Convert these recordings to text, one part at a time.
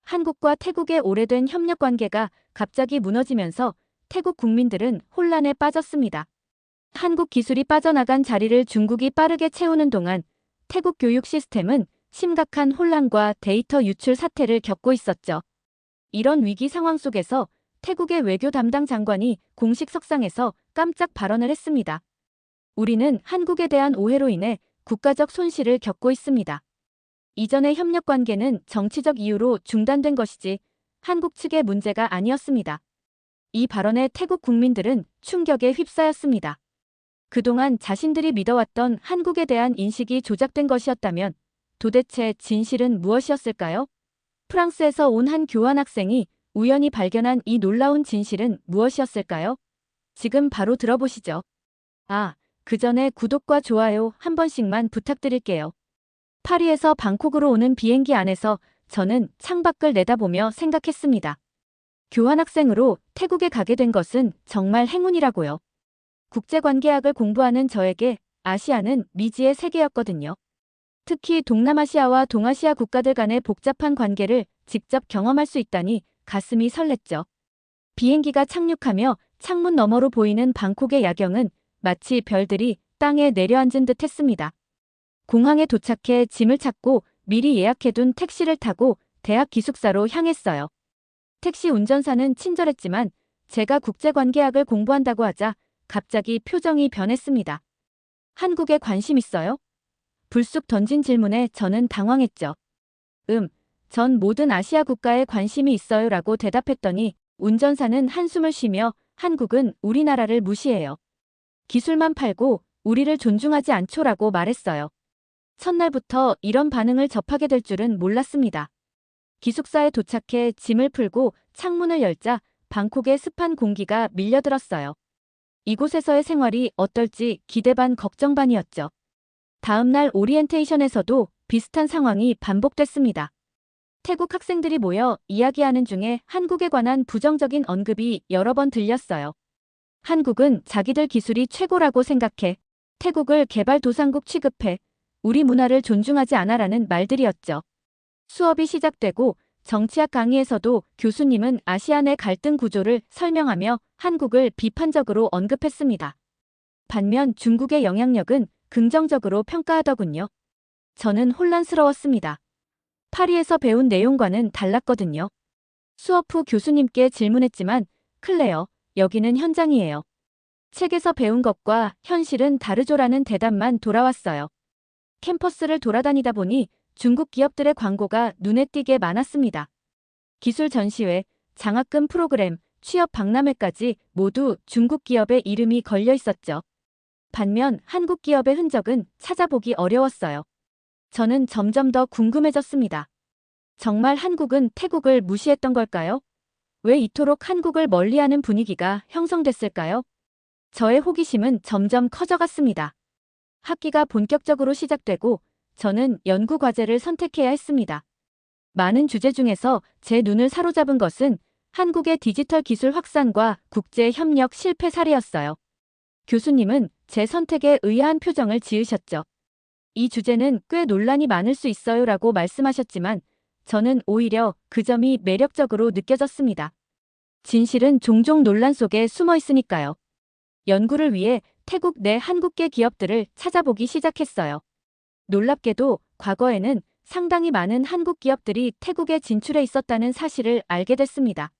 한국과 태국의 오래된 협력 관계가 갑자기 무너지면서 태국 국민들은 혼란에 빠졌습니다. 한국 기술이 빠져나간 자리를 중국이 빠르게 채우는 동안 태국 교육 시스템은 심각한 혼란과 데이터 유출 사태를 겪고 있었죠. 이런 위기 상황 속에서 태국의 외교 담당 장관이 공식 석상에서 깜짝 발언을 했습니다. 우리는 한국에 대한 오해로 인해 국가적 손실을 겪고 있습니다. 이전의 협력 관계는 정치적 이유로 중단된 것이지 한국 측의 문제가 아니었습니다. 이 발언에 태국 국민들은 충격에 휩싸였습니다. 그동안 자신들이 믿어왔던 한국에 대한 인식이 조작된 것이었다면 도대체 진실은 무엇이었을까요? 프랑스에서 온 한 교환학생이 우연히 발견한 이 놀라운 진실은 무엇이었을까요? 지금 바로 들어보시죠. 그 전에 구독과 좋아요 한 번씩만 부탁드릴게요. 파리에서 방콕으로 오는 비행기 안에서 저는 창밖을 내다보며 생각했습니다. 교환학생으로 태국에 가게 된 것은 정말 행운이라고요. 국제관계학을 공부하는 저에게 아시아는 미지의 세계였거든요. 특히 동남아시아와 동아시아 국가들 간의 복잡한 관계를 직접 경험할 수 있다니 가슴이 설렜죠. 비행기가 착륙하며 창문 너머로 보이는 방콕의 야경은 마치 별들이 땅에 내려앉은 듯 했습니다. 공항에 도착해 짐을 찾고 미리 예약해둔 택시를 타고 대학 기숙사로 향했어요. 택시 운전사는 친절했지만 제가 국제관계학을 공부한다고 하자 갑자기 표정이 변했습니다. 한국에 관심 있어요? 불쑥 던진 질문에 저는 당황했죠. 전 모든 아시아 국가에 관심이 있어요 라고 대답했더니 운전사는 한숨을 쉬며 한국은 우리나라를 무시해요. 기술만 팔고 우리를 존중하지 않죠 라고 말했어요. 첫날부터 이런 반응을 접하게 될 줄은 몰랐습니다. 기숙사에 도착해 짐을 풀고 창문을 열자 방콕의 습한 공기가 밀려들었어요. 이곳에서의 생활이 어떨지 기대 반 걱정 반이었죠. 다음날 오리엔테이션에서도 비슷한 상황이 반복됐습니다. 태국 학생들이 모여 이야기하는 중에 한국에 관한 부정적인 언급이 여러 번 들렸어요. 한국은 자기들 기술이 최고라고 생각해, 태국을 개발도상국 취급해, 우리 문화를 존중하지 않아라는 말들이었죠. 수업이 시작되고 정치학 강의에서도 교수님은 아시아 내 갈등 구조를 설명하며 한국을 비판적으로 언급했습니다. 반면 중국의 영향력은 긍정적으로 평가하더군요. 저는 혼란스러웠습니다. 파리에서 배운 내용과는 달랐거든요. 수업 후 교수님께 질문했지만 클레어, 여기는 현장이에요. 책에서 배운 것과 현실은 다르죠라는 대답만 돌아왔어요. 캠퍼스를 돌아다니다 보니 중국 기업들의 광고가 눈에 띄게 많았습니다. 기술 전시회, 장학금 프로그램, 취업 박람회까지 모두 중국 기업의 이름이 걸려 있었죠. 반면 한국 기업의 흔적은 찾아보기 어려웠어요. 저는 점점 더 궁금해졌습니다. 정말 한국은 태국을 무시했던 걸까요? 왜 이토록 한국을 멀리하는 분위기가 형성됐을까요? 저의 호기심은 점점 커져갔습니다. 학기가 본격적으로 시작되고 저는 연구 과제를 선택해야 했습니다. 많은 주제 중에서 제 눈을 사로잡은 것은 한국의 디지털 기술 확산과 국제 협력 실패 사례였어요. 교수님은 제 선택에 의아한 표정을 지으셨죠. 이 주제는 꽤 논란이 많을 수 있어요 라고 말씀하셨지만 저는 오히려 그 점이 매력적으로 느껴졌습니다. 진실은 종종 논란 속에 숨어 있으니까요. 연구를 위해 태국 내 한국계 기업들을 찾아보기 시작했어요. 놀랍게도 과거에는 상당히 많은 한국 기업들이 태국에 진출해 있었다는 사실을 알게 됐습니다.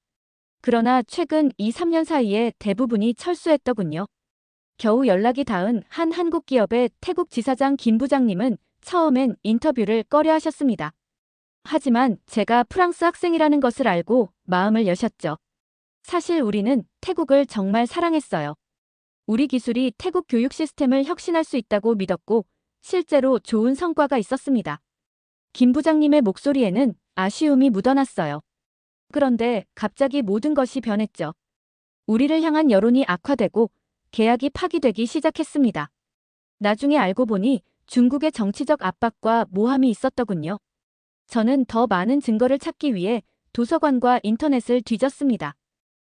그러나 최근 2, 3년 사이에 대부분이 철수했더군요. 겨우 연락이 닿은 한 한국 기업의 태국 지사장 김 부장님은 처음엔 인터뷰를 꺼려하셨습니다. 하지만 제가 프랑스 학생이라는 것을 알고 마음을 여셨죠. 사실 우리는 태국을 정말 사랑했어요. 우리 기술이 태국 교육 시스템을 혁신할 수 있다고 믿었고 실제로 좋은 성과가 있었습니다. 김 부장님의 목소리에는 아쉬움이 묻어났어요. 그런데 갑자기 모든 것이 변했죠. 우리를 향한 여론이 악화되고 계약이 파기되기 시작했습니다. 나중에 알고 보니 중국의 정치적 압박과 모함이 있었더군요. 저는 더 많은 증거를 찾기 위해 도서관과 인터넷을 뒤졌습니다.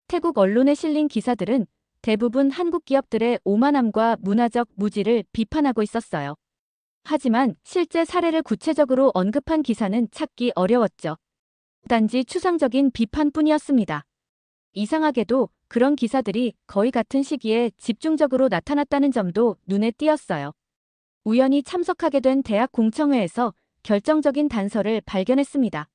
태국 언론에 실린 기사들은 대부분 한국 기업들의 오만함과 문화적 무지를 비판하고 있었어요. 하지만 실제 사례를 구체적으로 언급한 기사는 찾기 어려웠죠. 단지 추상적인 비판뿐이었습니다. 이상하게도 그런 기사들이 거의 같은 시기에 집중적으로 나타났다는 점도 눈에 띄었어요. 우연히 참석하게 된 대학 공청회에서 결정적인 단서를 발견했습니다.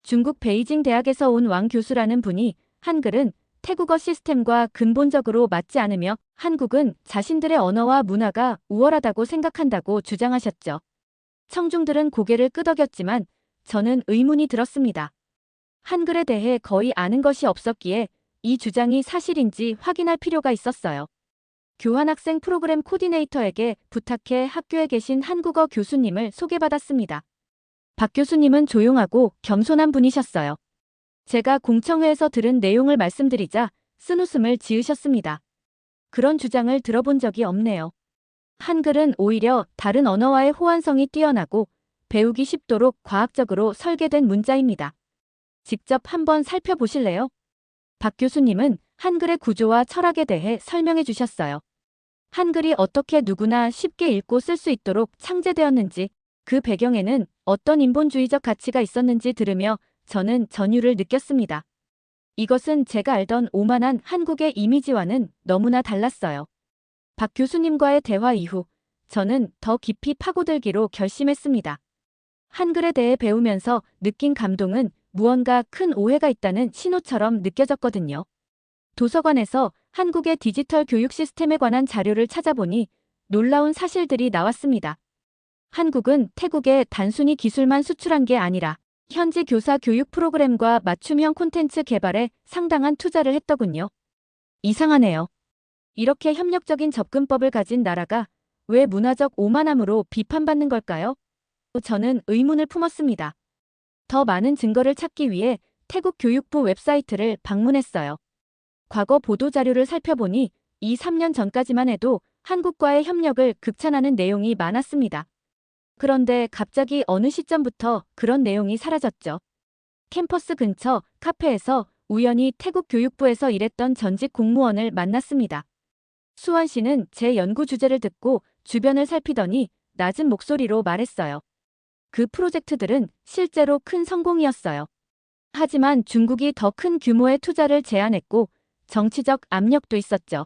중국 베이징 대학에서 온 왕 교수라는 분이 한글은 태국어 시스템과 근본적으로 맞지 않으며 한국은 자신들의 언어와 문화가 우월하다고 생각한다고 주장하셨죠. 청중들은 고개를 끄덕였지만 저는 의문이 들었습니다. 한글에 대해 거의 아는 것이 없었기에 이 주장이 사실인지 확인할 필요가 있었어요. 교환학생 프로그램 코디네이터에게 부탁해 학교에 계신 한국어 교수님을 소개받았습니다. 박 교수님은 조용하고 겸손한 분이셨어요. 제가 공청회에서 들은 내용을 말씀드리자 쓴웃음을 지으셨습니다. 그런 주장을 들어본 적이 없네요. 한글은 오히려 다른 언어와의 호환성이 뛰어나고 배우기 쉽도록 과학적으로 설계된 문자입니다. 직접 한번 살펴보실래요? 박 교수님은 한글의 구조와 철학에 대해 설명해 주셨어요. 한글이 어떻게 누구나 쉽게 읽고 쓸 수 있도록 창제되었는지, 그 배경에는 어떤 인본주의적 가치가 있었는지 들으며 저는 전율을 느꼈습니다. 이것은 제가 알던 오만한 한국의 이미지와는 너무나 달랐어요. 박 교수님과의 대화 이후 저는 더 깊이 파고들기로 결심했습니다. 한글에 대해 배우면서 느낀 감동은 무언가 큰 오해가 있다는 신호처럼 느껴졌거든요. 도서관에서 한국의 디지털 교육 시스템에 관한 자료를 찾아보니 놀라운 사실들이 나왔습니다. 한국은 태국에 단순히 기술만 수출한 게 아니라 현지 교사 교육 프로그램과 맞춤형 콘텐츠 개발에 상당한 투자를 했더군요. 이상하네요. 이렇게 협력적인 접근법을 가진 나라가 왜 문화적 오만함으로 비판받는 걸까요? 저는 의문을 품었습니다. 더 많은 증거를 찾기 위해 태국 교육부 웹사이트를 방문했어요. 과거 보도자료를 살펴보니 2~3년 전까지만 해도 한국과의 협력을 극찬하는 내용이 많았습니다. 그런데 갑자기 어느 시점부터 그런 내용이 사라졌죠. 캠퍼스 근처 카페에서 우연히 태국 교육부에서 일했던 전직 공무원을 만났습니다. 수원 씨는 제 연구 주제를 듣고 주변을 살피더니 낮은 목소리로 말했어요. 그 프로젝트들은 실제로 큰 성공이었어요. 하지만 중국이 더 큰 규모의 투자를 제안했고 정치적 압력도 있었죠.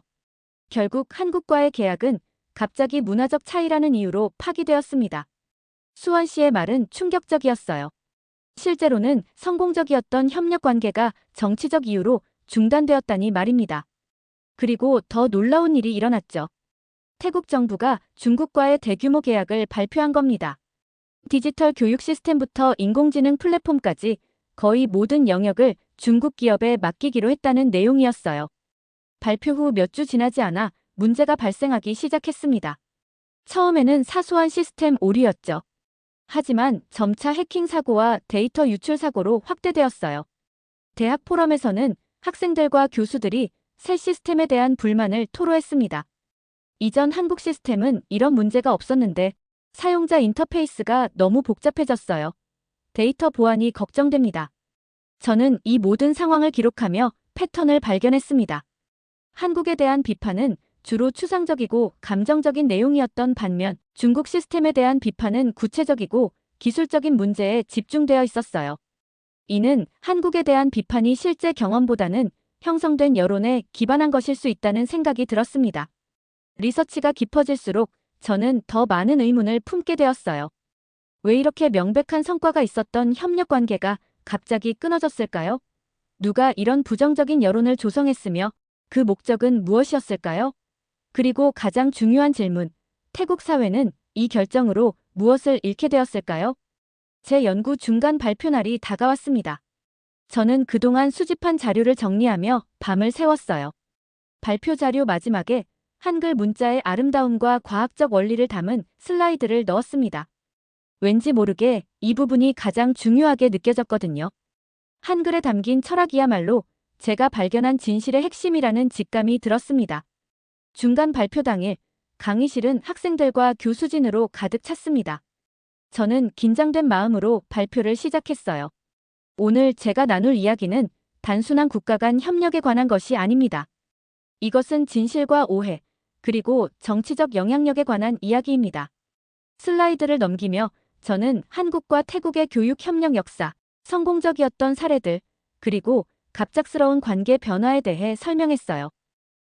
결국 한국과의 계약은 갑자기 문화적 차이라는 이유로 파기되었습니다. 수원 씨의 말은 충격적이었어요. 실제로는 성공적이었던 협력 관계가 정치적 이유로 중단되었다니 말입니다. 그리고 더 놀라운 일이 일어났죠. 태국 정부가 중국과의 대규모 계약을 발표한 겁니다. 디지털 교육 시스템부터 인공지능 플랫폼까지 거의 모든 영역을 중국 기업에 맡기기로 했다는 내용이었어요. 발표 후 몇 주 지나지 않아 문제가 발생하기 시작했습니다. 처음에는 사소한 시스템 오류였죠. 하지만 점차 해킹 사고와 데이터 유출 사고로 확대되었어요. 대학 포럼에서는 학생들과 교수들이 새 시스템에 대한 불만을 토로했습니다. 이전 한국 시스템은 이런 문제가 없었는데 사용자 인터페이스가 너무 복잡해졌어요. 데이터 보안이 걱정됩니다. 저는 이 모든 상황을 기록하며 패턴을 발견했습니다. 한국에 대한 비판은 주로 추상적이고 감정적인 내용이었던 반면 중국 시스템에 대한 비판은 구체적이고 기술적인 문제에 집중되어 있었어요. 이는 한국에 대한 비판이 실제 경험보다는 형성된 여론에 기반한 것일 수 있다는 생각이 들었습니다. 리서치가 깊어질수록 저는 더 많은 의문을 품게 되었어요. 왜 이렇게 명백한 성과가 있었던 협력 관계가 갑자기 끊어졌을까요? 누가 이런 부정적인 여론을 조성했으며 그 목적은 무엇이었을까요? 그리고 가장 중요한 질문, 태국 사회는 이 결정으로 무엇을 잃게 되었을까요? 제 연구 중간 발표 날이 다가왔습니다. 저는 그동안 수집한 자료를 정리하며 밤을 새웠어요. 발표 자료 마지막에 한글 문자의 아름다움과 과학적 원리를 담은 슬라이드를 넣었습니다. 왠지 모르게 이 부분이 가장 중요하게 느껴졌거든요. 한글에 담긴 철학이야말로 제가 발견한 진실의 핵심이라는 직감이 들었습니다. 중간 발표 당일 강의실은 학생들과 교수진으로 가득 찼습니다. 저는 긴장된 마음으로 발표를 시작했어요. 오늘 제가 나눌 이야기는 단순한 국가 간 협력에 관한 것이 아닙니다. 이것은 진실과 오해, 그리고 정치적 영향력에 관한 이야기입니다. 슬라이드를 넘기며 저는 한국과 태국의 교육 협력 역사, 성공적이었던 사례들, 그리고 갑작스러운 관계 변화에 대해 설명했어요.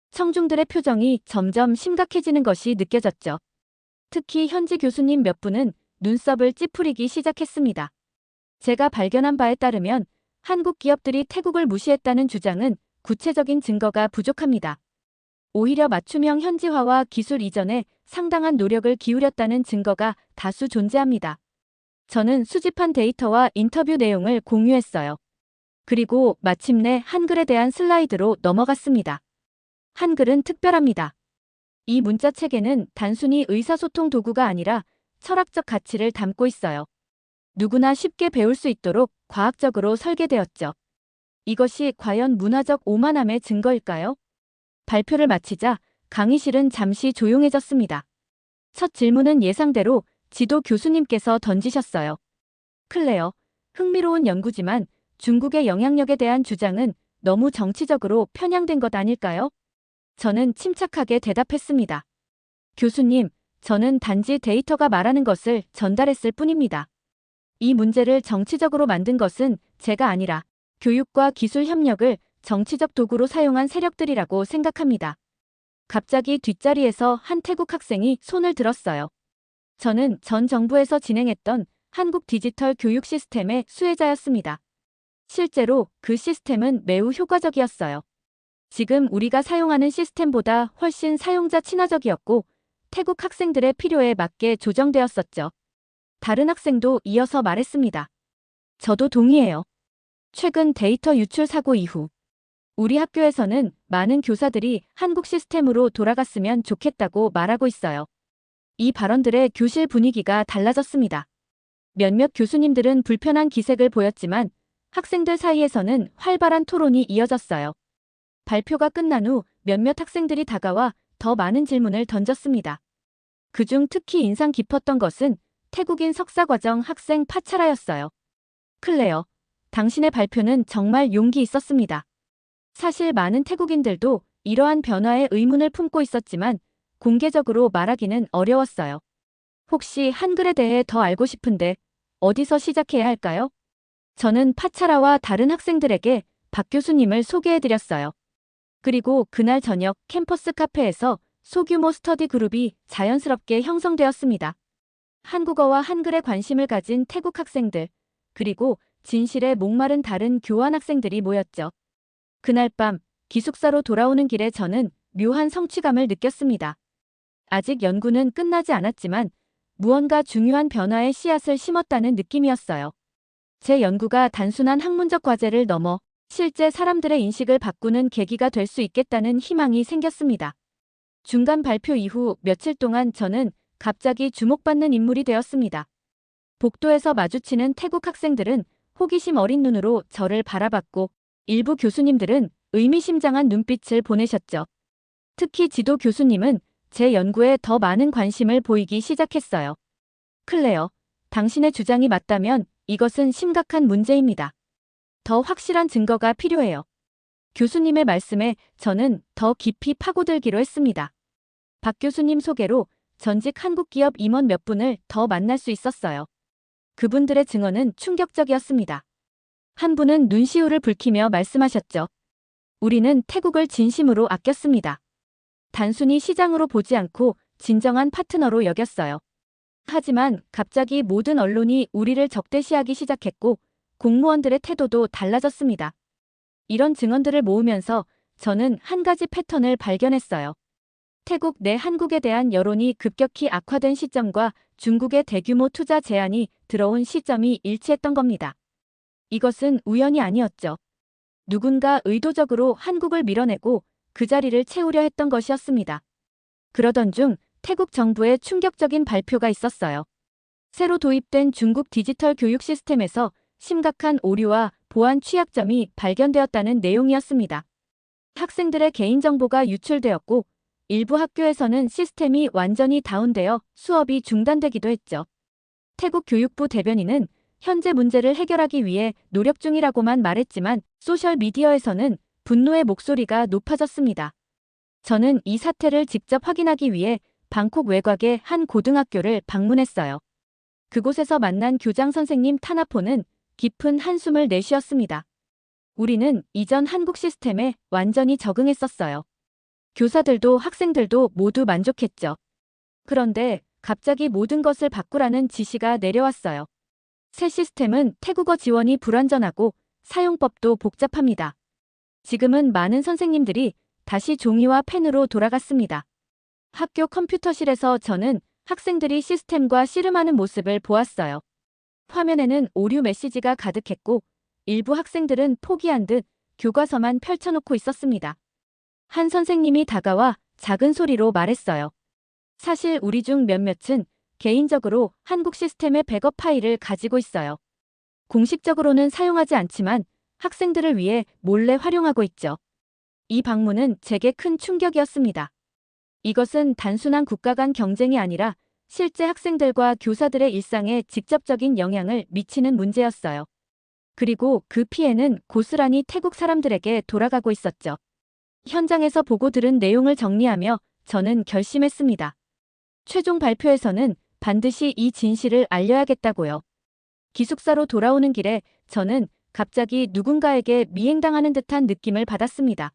청중들의 표정이 점점 심각해지는 것이 느껴졌죠. 특히 현지 교수님 몇 분은 눈썹을 찌푸리기 시작했습니다. 제가 발견한 바에 따르면 한국 기업들이 태국을 무시했다는 주장은 구체적인 증거가 부족합니다. 오히려 맞춤형 현지화와 기술 이전에 상당한 노력을 기울였다는 증거가 다수 존재합니다. 저는 수집한 데이터와 인터뷰 내용을 공유했어요. 그리고 마침내 한글에 대한 슬라이드로 넘어갔습니다. 한글은 특별합니다. 이 문자체계는 단순히 의사소통 도구가 아니라 철학적 가치를 담고 있어요. 누구나 쉽게 배울 수 있도록 과학적으로 설계되었죠. 이것이 과연 문화적 오만함의 증거일까요? 발표를 마치자 강의실은 잠시 조용해졌습니다. 첫 질문은 예상대로 지도 교수님께서 던지셨어요. 클레어, 흥미로운 연구지만 중국의 영향력에 대한 주장은 너무 정치적으로 편향된 것 아닐까요? 저는 침착하게 대답했습니다. 교수님, 저는 단지 데이터가 말하는 것을 전달했을 뿐입니다. 이 문제를 정치적으로 만든 것은 제가 아니라 교육과 기술 협력을 정치적 도구로 사용한 세력들이라고 생각합니다. 갑자기 뒷자리에서 한 태국 학생이 손을 들었어요. 저는 전 정부에서 진행했던 한국 디지털 교육 시스템의 수혜자였습니다. 실제로 그 시스템은 매우 효과적이었어요. 지금 우리가 사용하는 시스템보다 훨씬 사용자 친화적이었고 태국 학생들의 필요에 맞게 조정되었었죠. 다른 학생도 이어서 말했습니다. 저도 동의해요. 최근 데이터 유출 사고 이후 우리 학교에서는 많은 교사들이 한국 시스템으로 돌아갔으면 좋겠다고 말하고 있어요. 이 발언들의 교실 분위기가 달라졌습니다. 몇몇 교수님들은 불편한 기색을 보였지만 학생들 사이에서는 활발한 토론이 이어졌어요. 발표가 끝난 후 몇몇 학생들이 다가와 더 많은 질문을 던졌습니다. 그중 특히 인상 깊었던 것은 태국인 석사과정 학생 파차라였어요. 클레어, 당신의 발표는 정말 용기 있었습니다. 사실 많은 태국인들도 이러한 변화에 의문을 품고 있었지만 공개적으로 말하기는 어려웠어요. 혹시 한글에 대해 더 알고 싶은데 어디서 시작해야 할까요? 저는 파차라와 다른 학생들에게 박 교수님을 소개해드렸어요. 그리고 그날 저녁 캠퍼스 카페에서 소규모 스터디 그룹이 자연스럽게 형성되었습니다. 한국어와 한글에 관심을 가진 태국 학생들, 그리고 진실에 목마른 다른 교환 학생들이 모였죠. 그날 밤 기숙사로 돌아오는 길에 저는 묘한 성취감을 느꼈습니다. 아직 연구는 끝나지 않았지만 무언가 중요한 변화의 씨앗을 심었다는 느낌이었어요. 제 연구가 단순한 학문적 과제를 넘어 실제 사람들의 인식을 바꾸는 계기가 될 수 있겠다는 희망이 생겼습니다. 중간 발표 이후 며칠 동안 저는 갑자기 주목받는 인물이 되었습니다. 복도에서 마주치는 태국 학생들은 호기심 어린 눈으로 저를 바라봤고 일부 교수님들은 의미심장한 눈빛을 보내셨죠. 특히 지도 교수님은 제 연구에 더 많은 관심을 보이기 시작했어요. 클레어, 당신의 주장이 맞다면 이것은 심각한 문제입니다. 더 확실한 증거가 필요해요. 교수님의 말씀에 저는 더 깊이 파고들기로 했습니다. 박 교수님 소개로 전직 한국 기업 임원 몇 분을 더 만날 수 있었어요. 그분들의 증언은 충격적이었습니다. 한 분은 눈시울을 붉히며 말씀하셨죠. 우리는 태국을 진심으로 아꼈습니다. 단순히 시장으로 보지 않고 진정한 파트너로 여겼어요. 하지만 갑자기 모든 언론이 우리를 적대시하기 시작했고 공무원들의 태도도 달라졌습니다. 이런 증언들을 모으면서 저는 한 가지 패턴을 발견했어요. 태국 내 한국에 대한 여론이 급격히 악화된 시점과 중국의 대규모 투자 제한이 들어온 시점이 일치했던 겁니다. 이것은 우연이 아니었죠. 누군가 의도적으로 한국을 밀어내고 그 자리를 채우려 했던 것이었습니다. 그러던 중 태국 정부의 충격적인 발표가 있었어요. 새로 도입된 중국 디지털 교육 시스템에서 심각한 오류와 보안 취약점이 발견되었다는 내용이었습니다. 학생들의 개인정보가 유출되었고 일부 학교에서는 시스템이 완전히 다운되어 수업이 중단되기도 했죠. 태국 교육부 대변인은 현재 문제를 해결하기 위해 노력 중이라고만 말했지만 소셜미디어에서는 분노의 목소리가 높아졌습니다. 저는 이 사태를 직접 확인하기 위해 방콕 외곽의 한 고등학교를 방문했어요. 그곳에서 만난 교장 선생님 타나포는 깊은 한숨을 내쉬었습니다. 우리는 이전 한국 시스템에 완전히 적응했었어요. 교사들도 학생들도 모두 만족했죠. 그런데 갑자기 모든 것을 바꾸라는 지시가 내려왔어요. 새 시스템은 태국어 지원이 불완전하고 사용법도 복잡합니다. 지금은 많은 선생님들이 다시 종이와 펜으로 돌아갔습니다. 학교 컴퓨터실에서 저는 학생들이 시스템과 씨름하는 모습을 보았어요. 화면에는 오류 메시지가 가득했고 일부 학생들은 포기한 듯 교과서만 펼쳐놓고 있었습니다. 한 선생님이 다가와 작은 소리로 말했어요. 사실 우리 중 몇몇은 개인적으로 한국 시스템의 백업 파일을 가지고 있어요. 공식적으로는 사용하지 않지만 학생들을 위해 몰래 활용하고 있죠. 이 방문은 제게 큰 충격이었습니다. 이것은 단순한 국가 간 경쟁이 아니라 실제 학생들과 교사들의 일상에 직접적인 영향을 미치는 문제였어요. 그리고 그 피해는 고스란히 태국 사람들에게 돌아가고 있었죠. 현장에서 보고 들은 내용을 정리하며 저는 결심했습니다. 최종 발표에서는 반드시 이 진실을 알려야겠다고요. 기숙사로 돌아오는 길에 저는 갑자기 누군가에게 미행당하는 듯한 느낌을 받았습니다.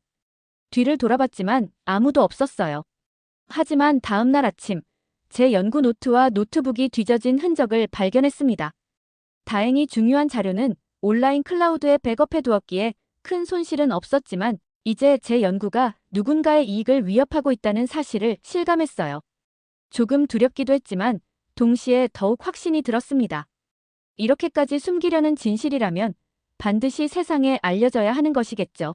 뒤를 돌아봤지만 아무도 없었어요. 하지만 다음 날 아침, 제 연구 노트와 노트북이 뒤져진 흔적을 발견했습니다. 다행히 중요한 자료는 온라인 클라우드에 백업해 두었기에 큰 손실은 없었지만 이제 제 연구가 누군가의 이익을 위협하고 있다는 사실을 실감했어요. 조금 두렵기도 했지만 동시에 더욱 확신이 들었습니다. 이렇게까지 숨기려는 진실이라면 반드시 세상에 알려져야 하는 것이겠죠.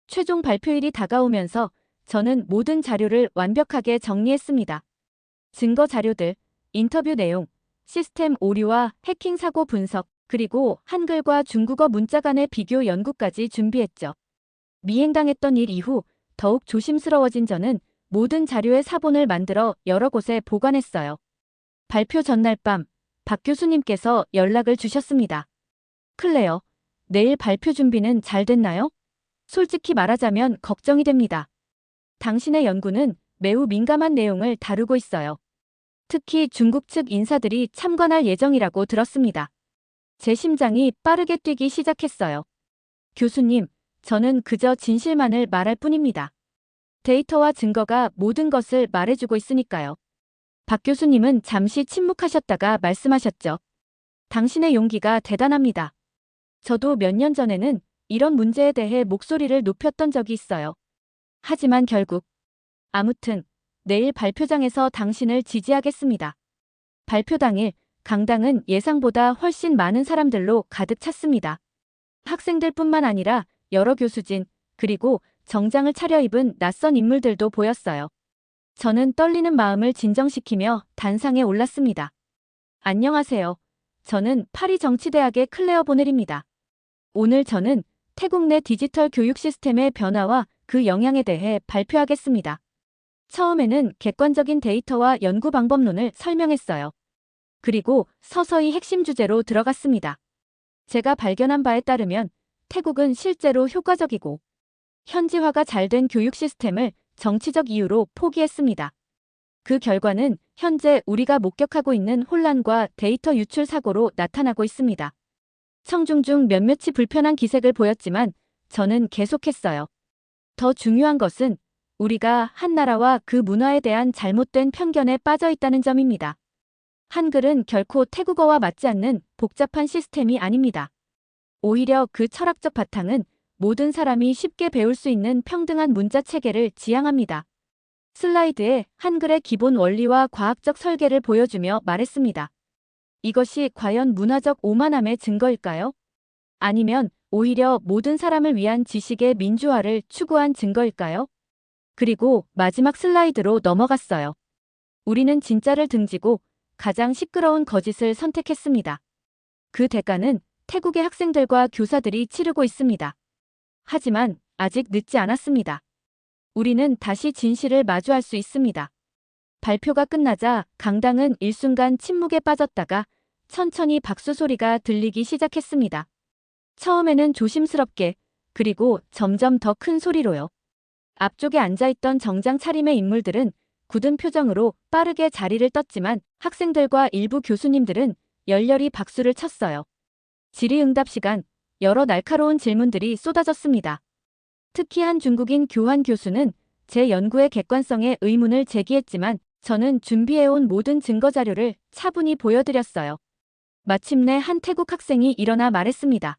최종 발표일이 다가오면서 저는 모든 자료를 완벽하게 정리했습니다. 증거 자료들, 인터뷰 내용, 시스템 오류와 해킹 사고 분석, 그리고 한글과 중국어 문자 간의 비교 연구까지 준비했죠. 미행당했던 일 이후 더욱 조심스러워진 저는 모든 자료의 사본을 만들어 여러 곳에 보관했어요. 발표 전날 밤, 박 교수님께서 연락을 주셨습니다. 클레어, 내일 발표 준비는 잘 됐나요? 솔직히 말하자면 걱정이 됩니다. 당신의 연구는 매우 민감한 내용을 다루고 있어요. 특히 중국 측 인사들이 참관할 예정이라고 들었습니다. 제 심장이 빠르게 뛰기 시작했어요. 교수님, 저는 그저 진실만을 말할 뿐입니다. 데이터와 증거가 모든 것을 말해주고 있으니까요. 박 교수님은 잠시 침묵하셨다가 말씀하셨죠. 당신의 용기가 대단합니다. 저도 몇 년 전에는 이런 문제에 대해 목소리를 높였던 적이 있어요. 하지만 결국, 아무튼 내일 발표장에서 당신을 지지하겠습니다. 발표 당일, 강당은 예상보다 훨씬 많은 사람들로 가득 찼습니다. 학생들뿐만 아니라 여러 교수진, 그리고 정장을 차려입은 낯선 인물들도 보였어요. 저는 떨리는 마음을 진정시키며 단상에 올랐습니다. 안녕하세요. 저는 파리 정치대학의 클레어 보넬입니다. 오늘 저는 태국 내 디지털 교육 시스템의 변화와 그 영향에 대해 발표하겠습니다. 처음에는 객관적인 데이터와 연구 방법론을 설명했어요. 그리고 서서히 핵심 주제로 들어갔습니다. 제가 발견한 바에 따르면 태국은 실제로 효과적이고 현지화가 잘 된 교육 시스템을 정치적 이유로 포기했습니다. 그 결과는 현재 우리가 목격하고 있는 혼란과 데이터 유출 사고로 나타나고 있습니다. 청중 중 몇몇이 불편한 기색을 보였지만 저는 계속했어요. 더 중요한 것은 우리가 한 나라와 그 문화에 대한 잘못된 편견에 빠져 있다는 점입니다. 한글은 결코 태국어와 맞지 않는 복잡한 시스템이 아닙니다. 오히려 그 철학적 바탕은 모든 사람이 쉽게 배울 수 있는 평등한 문자 체계를 지향합니다. 슬라이드에 한글의 기본 원리와 과학적 설계를 보여주며 말했습니다. 이것이 과연 문화적 오만함의 증거일까요? 아니면 오히려 모든 사람을 위한 지식의 민주화를 추구한 증거일까요? 그리고 마지막 슬라이드로 넘어갔어요. 우리는 진짜를 등지고 가장 시끄러운 거짓을 선택했습니다. 그 대가는 태국의 학생들과 교사들이 치르고 있습니다. 하지만 아직 늦지 않았습니다. 우리는 다시 진실을 마주할 수 있습니다. 발표가 끝나자 강당은 일순간 침묵에 빠졌다가 천천히 박수 소리가 들리기 시작했습니다. 처음에는 조심스럽게, 그리고 점점 더 큰 소리로요. 앞쪽에 앉아있던 정장 차림의 인물들은 굳은 표정으로 빠르게 자리를 떴지만 학생들과 일부 교수님들은 열렬히 박수를 쳤어요. 질의응답 시간, 여러 날카로운 질문들이 쏟아졌습니다. 특히 한 중국인 교환 교수는 제 연구의 객관성에 의문을 제기했지만 저는 준비해온 모든 증거 자료를 차분히 보여드렸어요. 마침내 한 태국 학생이 일어나 말했습니다.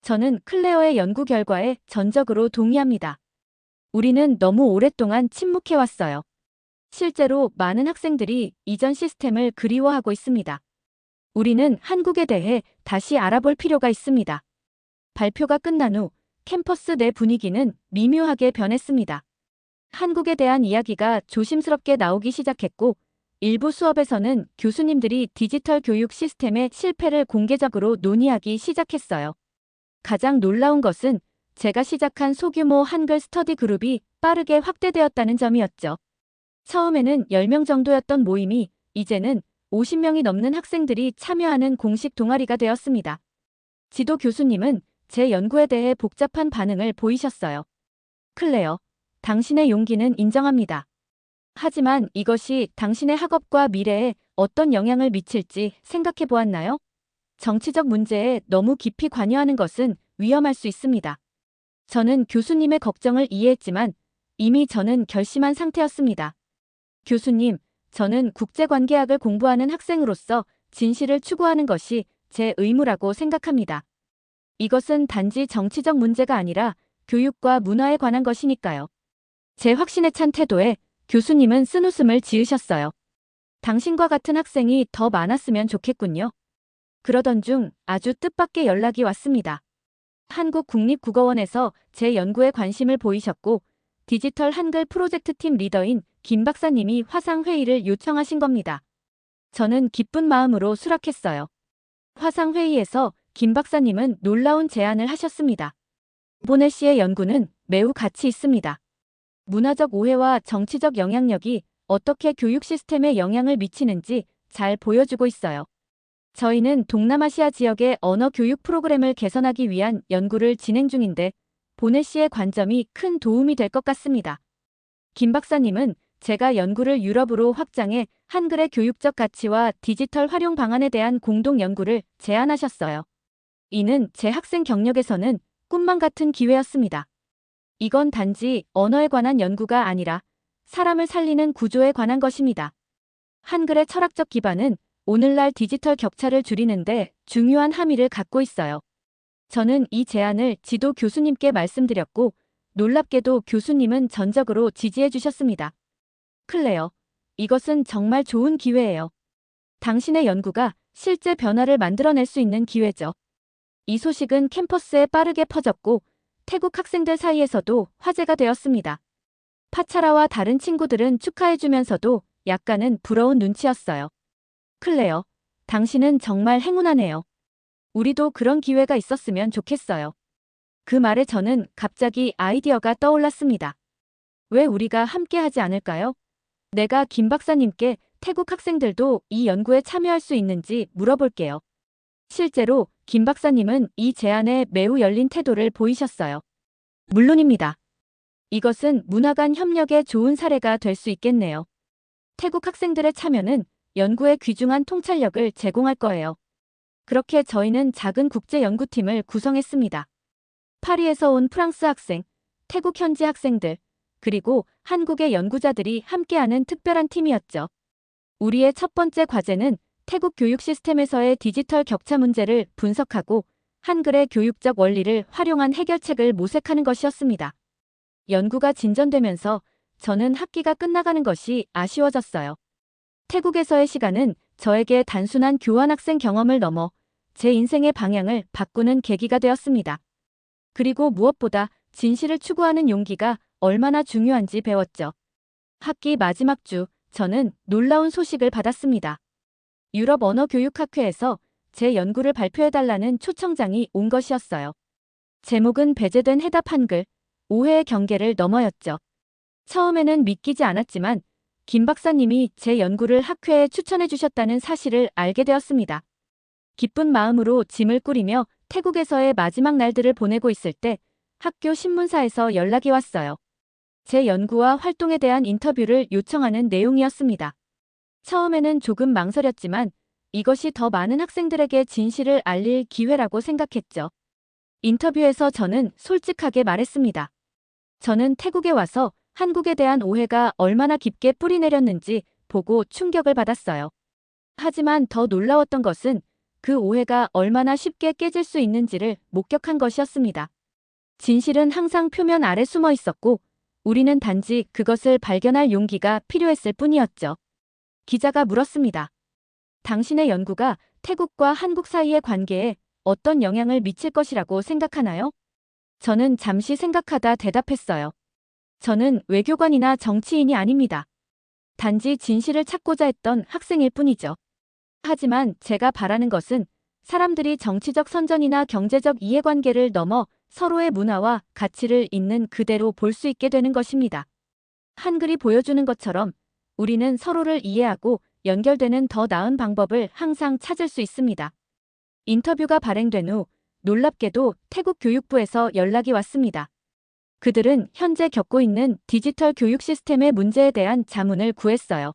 저는 클레어의 연구 결과에 전적으로 동의합니다. 우리는 너무 오랫동안 침묵해왔어요. 실제로 많은 학생들이 이전 시스템을 그리워하고 있습니다. 우리는 한국에 대해 다시 알아볼 필요가 있습니다. 발표가 끝난 후 캠퍼스 내 분위기는 미묘하게 변했습니다. 한국에 대한 이야기가 조심스럽게 나오기 시작했고, 일부 수업에서는 교수님들이 디지털 교육 시스템의 실패를 공개적으로 논의하기 시작했어요. 가장 놀라운 것은 제가 시작한 소규모 한글 스터디 그룹이 빠르게 확대되었다는 점이었죠. 처음에는 10명 정도였던 모임이 이제는 50명이 넘는 학생들이 참여하는 공식 동아리가 되었습니다. 지도 교수님은 제 연구에 대해 복잡한 반응을 보이셨어요. 클레어, 당신의 용기는 인정합니다. 하지만 이것이 당신의 학업과 미래에 어떤 영향을 미칠지 생각해 보았나요? 정치적 문제에 너무 깊이 관여하는 것은 위험할 수 있습니다. 저는 교수님의 걱정을 이해했지만 이미 저는 결심한 상태였습니다. 교수님, 저는 국제관계학을 공부하는 학생으로서 진실을 추구하는 것이 제 의무라고 생각합니다. 이것은 단지 정치적 문제가 아니라 교육과 문화에 관한 것이니까요. 제 확신에 찬 태도에 교수님은 쓴웃음을 지으셨어요. 당신과 같은 학생이 더 많았으면 좋겠군요. 그러던 중 아주 뜻밖의 연락이 왔습니다. 한국국립국어원에서 제 연구에 관심을 보이셨고 디지털 한글 프로젝트 팀 리더인 김 박사님이 화상회의를 요청하신 겁니다. 저는 기쁜 마음으로 수락했어요. 화상회의에서 김 박사님은 놀라운 제안을 하셨습니다. 보네 씨의 연구는 매우 가치 있습니다. 문화적 오해와 정치적 영향력이 어떻게 교육 시스템에 영향을 미치는지 잘 보여주고 있어요. 저희는 동남아시아 지역의 언어 교육 프로그램을 개선하기 위한 연구를 진행 중인데 보네 씨의 관점이 큰 도움이 될 것 같습니다. 김 박사님은 제가 연구를 유럽으로 확장해 한글의 교육적 가치와 디지털 활용 방안에 대한 공동 연구를 제안하셨어요. 이는 제 학생 경력에서는 꿈만 같은 기회였습니다. 이건 단지 언어에 관한 연구가 아니라 사람을 살리는 구조에 관한 것입니다. 한글의 철학적 기반은 오늘날 디지털 격차를 줄이는데 중요한 함의를 갖고 있어요. 저는 이 제안을 지도 교수님께 말씀드렸고 놀랍게도 교수님은 전적으로 지지해 주셨습니다. 클레어, 이것은 정말 좋은 기회예요. 당신의 연구가 실제 변화를 만들어낼 수 있는 기회죠. 이 소식은 캠퍼스에 빠르게 퍼졌고 태국 학생들 사이에서도 화제가 되었습니다. 파차라와 다른 친구들은 축하해주면서도 약간은 부러운 눈치였어요. 클레어, 당신은 정말 행운하네요. 우리도 그런 기회가 있었으면 좋겠어요. 그 말에 저는 갑자기 아이디어가 떠올랐습니다. 왜 우리가 함께 하지 않을까요? 내가 김 박사님께 태국 학생들도 이 연구에 참여할 수 있는지 물어볼게요. 실제로 김 박사님은 이 제안에 매우 열린 태도를 보이셨어요. 물론입니다. 이것은 문화 간 협력의 좋은 사례가 될 수 있겠네요. 태국 학생들의 참여는 연구에 귀중한 통찰력을 제공할 거예요. 그렇게 저희는 작은 국제 연구팀을 구성했습니다. 파리에서 온 프랑스 학생, 태국 현지 학생들, 그리고 한국의 연구자들이 함께하는 특별한 팀이었죠. 우리의 첫 번째 과제는 태국 교육 시스템에서의 디지털 격차 문제를 분석하고 한글의 교육적 원리를 활용한 해결책을 모색하는 것이었습니다. 연구가 진전되면서 저는 학기가 끝나가는 것이 아쉬워졌어요. 태국에서의 시간은 저에게 단순한 교환학생 경험을 넘어 제 인생의 방향을 바꾸는 계기가 되었습니다. 그리고 무엇보다 진실을 추구하는 용기가 얼마나 중요한지 배웠죠. 학기 마지막 주, 저는 놀라운 소식을 받았습니다. 유럽 언어교육학회에서 제 연구를 발표해달라는 초청장이 온 것이었어요. 제목은 배제된 해답 한글, 오해의 경계를 넘어였죠. 처음에는 믿기지 않았지만 김 박사님이 제 연구를 학회에 추천해 주셨다는 사실을 알게 되었습니다. 기쁜 마음으로 짐을 꾸리며 태국에서의 마지막 날들을 보내고 있을 때 학교 신문사에서 연락이 왔어요. 제 연구와 활동에 대한 인터뷰를 요청하는 내용이었습니다. 처음에는 조금 망설였지만 이것이 더 많은 학생들에게 진실을 알릴 기회라고 생각했죠. 인터뷰에서 저는 솔직하게 말했습니다. 저는 태국에 와서 한국에 대한 오해가 얼마나 깊게 뿌리내렸는지 보고 충격을 받았어요. 하지만 더 놀라웠던 것은 그 오해가 얼마나 쉽게 깨질 수 있는지를 목격한 것이었습니다. 진실은 항상 표면 아래 숨어 있었고 우리는 단지 그것을 발견할 용기가 필요했을 뿐이었죠. 기자가 물었습니다. 당신의 연구가 태국과 한국 사이의 관계에 어떤 영향을 미칠 것이라고 생각하나요? 저는 잠시 생각하다 대답했어요. 저는 외교관이나 정치인이 아닙니다. 단지 진실을 찾고자 했던 학생일 뿐이죠. 하지만 제가 바라는 것은 사람들이 정치적 선전이나 경제적 이해관계를 넘어 서로의 문화와 가치를 있는 그대로 볼 수 있게 되는 것입니다. 한글이 보여주는 것처럼 우리는 서로를 이해하고 연결되는 더 나은 방법을 항상 찾을 수 있습니다. 인터뷰가 발행된 후 놀랍게도 태국 교육부에서 연락이 왔습니다. 그들은 현재 겪고 있는 디지털 교육 시스템의 문제에 대한 자문을 구했어요.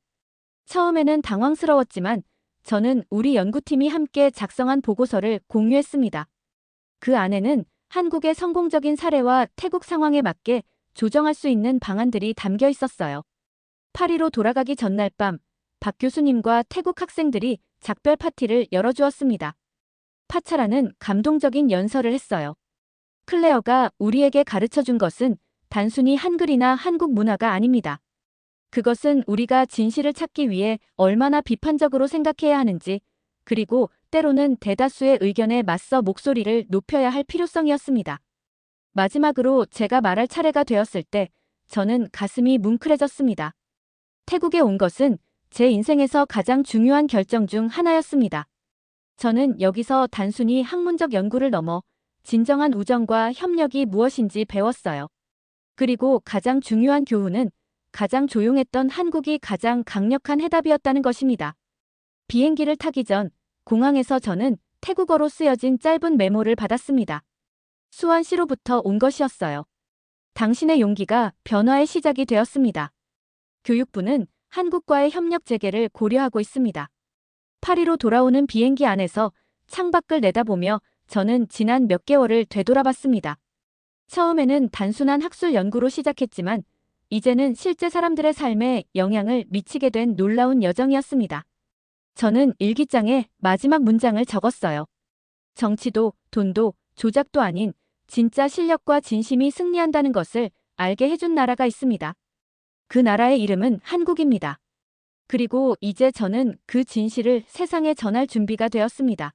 처음에는 당황스러웠지만 저는 우리 연구팀이 함께 작성한 보고서를 공유했습니다. 그 안에는 한국의 성공적인 사례와 태국 상황에 맞게 조정할 수 있는 방안들이 담겨 있었어요. 파리로 돌아가기 전날 밤, 박 교수님과 태국 학생들이 작별 파티를 열어주었습니다. 파차라는 감동적인 연설을 했어요. 클레어가 우리에게 가르쳐준 것은 단순히 한글이나 한국 문화가 아닙니다. 그것은 우리가 진실을 찾기 위해 얼마나 비판적으로 생각해야 하는지, 그리고 때로는 대다수의 의견에 맞서 목소리를 높여야 할 필요성이었습니다. 마지막으로 제가 말할 차례가 되었을 때 저는 가슴이 뭉클해졌습니다. 태국에 온 것은 제 인생에서 가장 중요한 결정 중 하나였습니다. 저는 여기서 단순히 학문적 연구를 넘어 진정한 우정과 협력이 무엇인지 배웠어요. 그리고 가장 중요한 교훈은 가장 조용했던 한국이 가장 강력한 해답이었다는 것입니다. 비행기를 타기 전 공항에서 저는 태국어로 쓰여진 짧은 메모를 받았습니다. 수완 씨로부터 온 것이었어요. 당신의 용기가 변화의 시작이 되었습니다. 교육부는 한국과의 협력 재개를 고려하고 있습니다. 파리로 돌아오는 비행기 안에서 창밖을 내다보며 저는 지난 몇 개월을 되돌아봤습니다. 처음에는 단순한 학술 연구로 시작했지만 이제는 실제 사람들의 삶에 영향을 미치게 된 놀라운 여정이었습니다. 저는 일기장에 마지막 문장을 적었어요. 정치도 돈도 조작도 아닌 진짜 실력과 진심이 승리한다는 것을 알게 해준 나라가 있습니다. 그 나라의 이름은 한국입니다. 그리고 이제 저는 그 진실을 세상에 전할 준비가 되었습니다.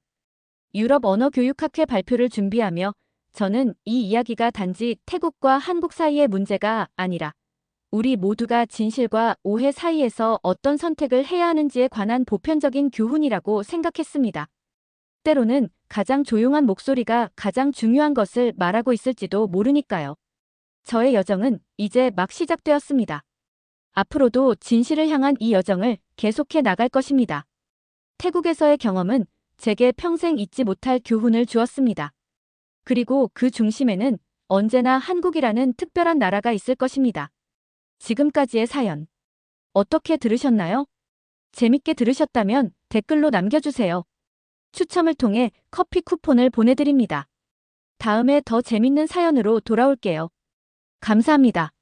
유럽 언어교육학회 발표를 준비하며 저는 이 이야기가 단지 태국과 한국 사이의 문제가 아니라 우리 모두가 진실과 오해 사이에서 어떤 선택을 해야 하는지에 관한 보편적인 교훈이라고 생각했습니다. 때로는 가장 조용한 목소리가 가장 중요한 것을 말하고 있을지도 모르니까요. 저의 여정은 이제 막 시작되었습니다. 앞으로도 진실을 향한 이 여정을 계속해 나갈 것입니다. 태국에서의 경험은 제게 평생 잊지 못할 교훈을 주었습니다. 그리고 그 중심에는 언제나 한국이라는 특별한 나라가 있을 것입니다. 지금까지의 사연 어떻게 들으셨나요? 재밌게 들으셨다면 댓글로 남겨주세요. 추첨을 통해 커피 쿠폰을 보내드립니다. 다음에 더 재밌는 사연으로 돌아올게요. 감사합니다.